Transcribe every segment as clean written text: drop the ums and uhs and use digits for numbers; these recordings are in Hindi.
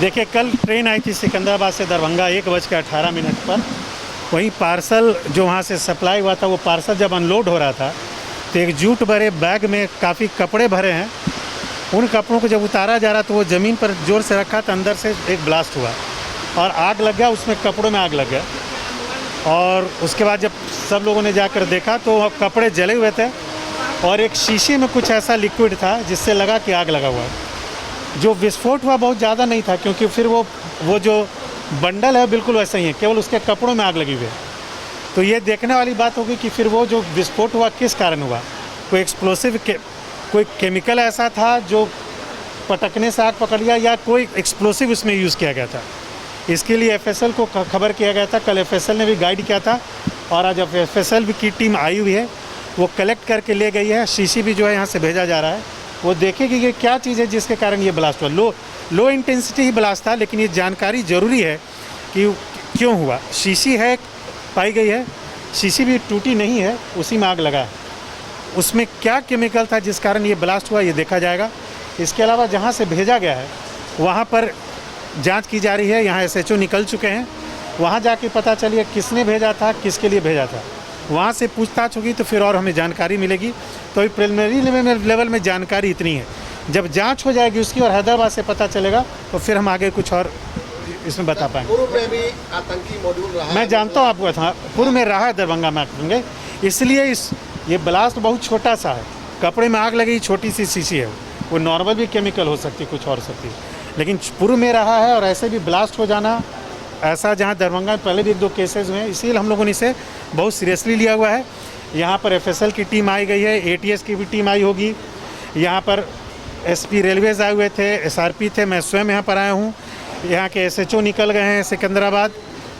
देखिए, कल ट्रेन आई थी सिकंदराबाद से दरभंगा 1:18 पर। वहीं पार्सल जो वहाँ से सप्लाई हुआ था, वो पार्सल जब अनलोड हो रहा था तो एक जूट भरे बैग में काफ़ी कपड़े भरे हैं। उन कपड़ों को जब उतारा जा रहा तो वो ज़मीन पर ज़ोर से रखा था, अंदर से एक ब्लास्ट हुआ और आग लग गया, उसमें कपड़ों में आग लग गया। और उसके बाद जब सब लोगों ने जाकर देखा तो कपड़े जले हुए थे और एक शीशे में कुछ ऐसा लिक्विड था जिससे लगा कि आग लगा हुआ है। जो विस्फोट हुआ बहुत ज़्यादा नहीं था, क्योंकि फिर वो जो बंडल है बिल्कुल वैसा ही है, केवल उसके कपड़ों में आग लगी हुई है। तो ये देखने वाली बात होगी कि फिर वो जो विस्फोट हुआ किस कारण हुआ। कोई एक्सप्लोसिव कोई केमिकल ऐसा था जो पटकने से आग पकड़ लिया, या कोई एक्सप्लोसिव उसमें यूज़ किया गया था। इसके लिए एफएसएल को खबर किया गया था। कल एफएसएल ने भी गाइड किया था और आज एफएसएल की टीम आई हुई है, वो कलेक्ट करके ले गई है। शीशी भी जो है यहाँ से भेजा जा रहा है, वो देखेगी कि क्या चीज़ है जिसके कारण ये ब्लास्ट हुआ। लो इंटेंसिटी ही ब्लास्ट था, लेकिन ये जानकारी ज़रूरी है कि क्यों हुआ। शीशी है पाई गई है, शीशी भी टूटी नहीं है, उसी में आग लगा है। उसमें क्या केमिकल था जिस कारण ये ब्लास्ट हुआ, ये देखा जाएगा। इसके अलावा जहाँ से भेजा गया है वहाँ पर जांच की जा रही है। यहाँ एसएचओ निकल चुके हैं, वहाँ जाके पता चलिए किसने भेजा था, किसके लिए भेजा था। वहाँ से पूछताछ होगी तो फिर और हमें जानकारी मिलेगी। तो प्रिलिमिनरी लेवल में जानकारी इतनी है, जब जांच हो जाएगी उसकी और हैदराबाद से पता चलेगा तो फिर हम आगे कुछ और इसमें बता पाएंगे। पूर्व में भी आतंकी मॉड्यूल रहा, मैं जानता हूँ आपको था, पूर्व में रहा है दरभंगा में आएंगे, इसलिए ये ब्लास्ट बहुत छोटा सा है। कपड़े में आग लगी, छोटी सी शीशी है, वो नॉर्मल भी केमिकल हो सकती है, कुछ और सकती है, लेकिन पूर्व में रहा है। और ऐसे भी ब्लास्ट हो जाना ऐसा जहाँ दरभंगा में पहले भी 1-2 केसेस हुए हैं, इसीलिए हम लोगों ने इसे बहुत सीरियसली लिया हुआ है। यहाँ पर एफएसएल की टीम आई गई है, एटीएस की भी टीम आई होगी। यहाँ पर एसपी रेलवेज आए हुए थे, एसआरपी थे, मैं स्वयं यहाँ पर आया हूँ। यहाँ के एसएचओ निकल गए हैं सिकंदराबाद,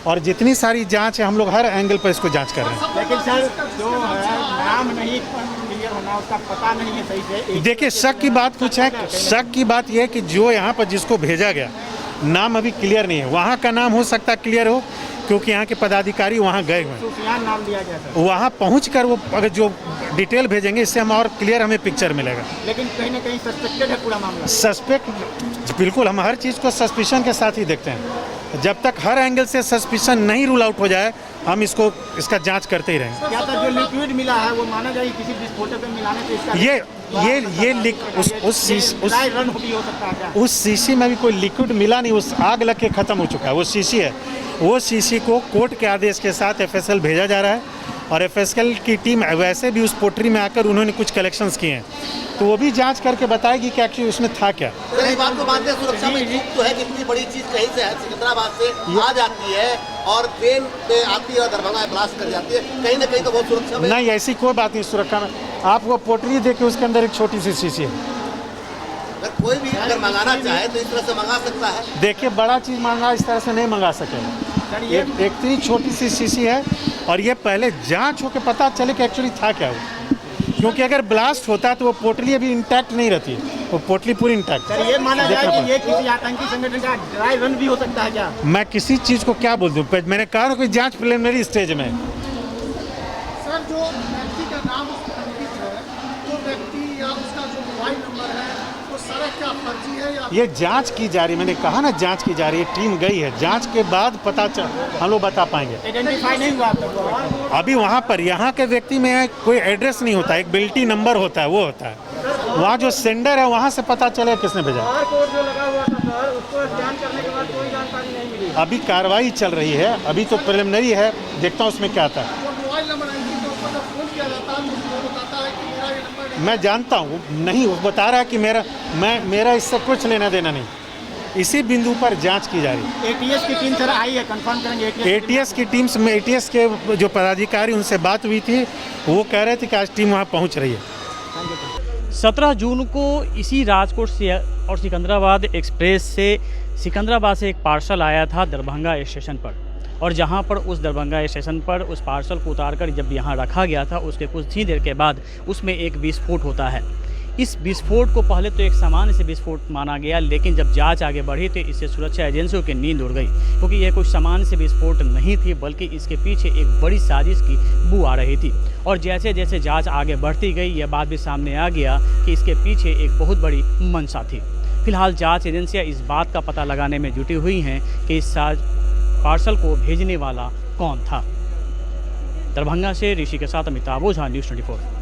और जितनी सारी जांच है हम लोग हर एंगल पर इसको जांच कर रहे हैं। लेकिन सर जो है नाम नहीं क्लियर होना, उसका पता नहीं है सही से। देखिए, शक की बात कुछ है, शक की बात यह है कि जो यहाँ पर जिसको भेजा गया नाम अभी क्लियर नहीं है। वहाँ का नाम हो सकता है क्लियर हो, क्योंकि यहाँ के पदाधिकारी वहाँ गए हुए हैं। सुफियान नाम दिया गया था। वहाँ पहुँचकर वो अगर जो डिटेल भेजेंगे, इससे हम और क्लियर हमें पिक्चर मिलेगा। लेकिन कहीं ना कहीं सस्पेक्टेड है पूरा मामला। सस्पेक्ट बिल्कुल, हम हर चीज़ को सस्पिशन के साथ ही देखते हैं। जब तक हर एंगल से सस्पिशन नहीं रूल आउट हो जाए, हम इसका जांच करते ही रहेंगे। क्या था जो लिक्विड मिला है वो माना जाए किसी विस्फोटक में मिलाने से इसका उस शीशी में भी कोई लिक्विड मिला नहीं, उस आग लग के ख़त्म हो चुका है। वो शीशी है, वो शीशी को कोर्ट के आदेश के साथ एफएसएल भेजा जा रहा है। और एफएसएल की टीम वैसे भी उस पोटरी में आकर उन्होंने कुछ कलेक्शंस किए हैं, तो वो भी जांच करके बताएगी कि एक्चुअली उसमें था क्या। इस बात को मानते हैं सुरक्षा में चूक तो है कि इतनी बड़ी चीज कहीं से सिकंदराबाद से आ जाती है और ट्रेन पे आती है और दरभंगा ब्लास्ट कर जाती है, कहीं ना कहीं तो बहुत सुरक्षा में नहीं, ऐसी कोई बात नहीं सुरक्षा में। आप वो पोटरी देखिए, उसके अंदर एक छोटी सी शीशी है। अगर कोई भी अगर मंगाना चाहे तो इस तरह से मंगा सकता है। देखिए, बड़ा चीज़ मंगा इस तरह से नहीं मंगा सकेगा। एक इतनी छोटी सी शीशी है, और ये पहले जांच होकर पता चले कि एक्चुअली था क्या वो। क्योंकि अगर ब्लास्ट होता तो वो पोटली अभी इंटैक्ट नहीं रहती, वो पोटली पूरी इंटैक्ट। सर ये माना जाए कि ये किसी आतंकी संगठन का ड्राई रन भी हो सकता है क्या? मैं किसी चीज़ को क्या बोल दूँ, मैंने कहा कि जांच प्रिलिमिनरी स्टेज में। सर जो व्यक्ति का नाम अंकित है, जो व्यक्ति या उसका जो मोबाइल नंबर है, वो सारा क्या फर्जी है या? ये जांच की जा रही है, मैंने कहा ना जांच की जा रही है, टीम गई है, जांच के बाद हम लोग बता पाएंगे। आइडेंटिफाई नहीं हुआ अभी वहाँ पर यहाँ के व्यक्ति में कोई एड्रेस नहीं होता, एक बिल्टी नंबर होता है, वो होता है। वहाँ जो सेंडर है वहाँ से पता चले किसने भेजा। जो लगा हुआ था सर, उसको स्कैन करने के बाद कोई जानकारी नहीं मिली। अभी कार्रवाई चल रही है, अभी तो प्रिलिमिनरी है, देखता हूँ उसमें क्या आता है। मोबाइल नंबर अंकित के ऊपर जब फोन किया जाता है तो वो बताता है कि मेरा ये नंबर मैं जानता हूँ, नहीं वो बता रहा है कि मेरा इससे कुछ लेना देना नहीं। इसी बिंदु पर जांच की जा रही है। एटीएस की टीम सर आई है, कंफर्म करेंगे। एटीएस की टीम में एटीएस के जो पदाधिकारी, उनसे बात हुई थी, वो कह रहे थे कि आज टीम वहाँ पहुँच रही है। 17 जून को इसी राजकोट से और सिकंदराबाद एक्सप्रेस से सिकंदराबाद से एक पार्सल आया था दरभंगा स्टेशन पर, और जहां पर उस दरभंगा स्टेशन पर उस पार्सल को उतारकर जब यहां रखा गया था, उसके कुछ ही देर के बाद उसमें एक विस्फोट होता है। इस विस्फोट को पहले तो एक सामान्य से विस्फोट माना गया, लेकिन जब जांच आगे बढ़ी तो इससे सुरक्षा एजेंसियों की नींद उड़ गई, क्योंकि यह कुछ सामान्य से विस्फोट नहीं थी, बल्कि इसके पीछे एक बड़ी साजिश की बू आ रही थी। और जैसे जैसे जांच आगे बढ़ती गई, यह बात भी सामने आ गया कि इसके पीछे एक बहुत बड़ी मंशा थी। फिलहाल जांच एजेंसियां इस बात का पता लगाने में जुटी हुई हैं कि इस पार्सल को भेजने वाला कौन था। दरभंगा से ऋषि के साथ अमिताभ ओझा, न्यूज़ 24।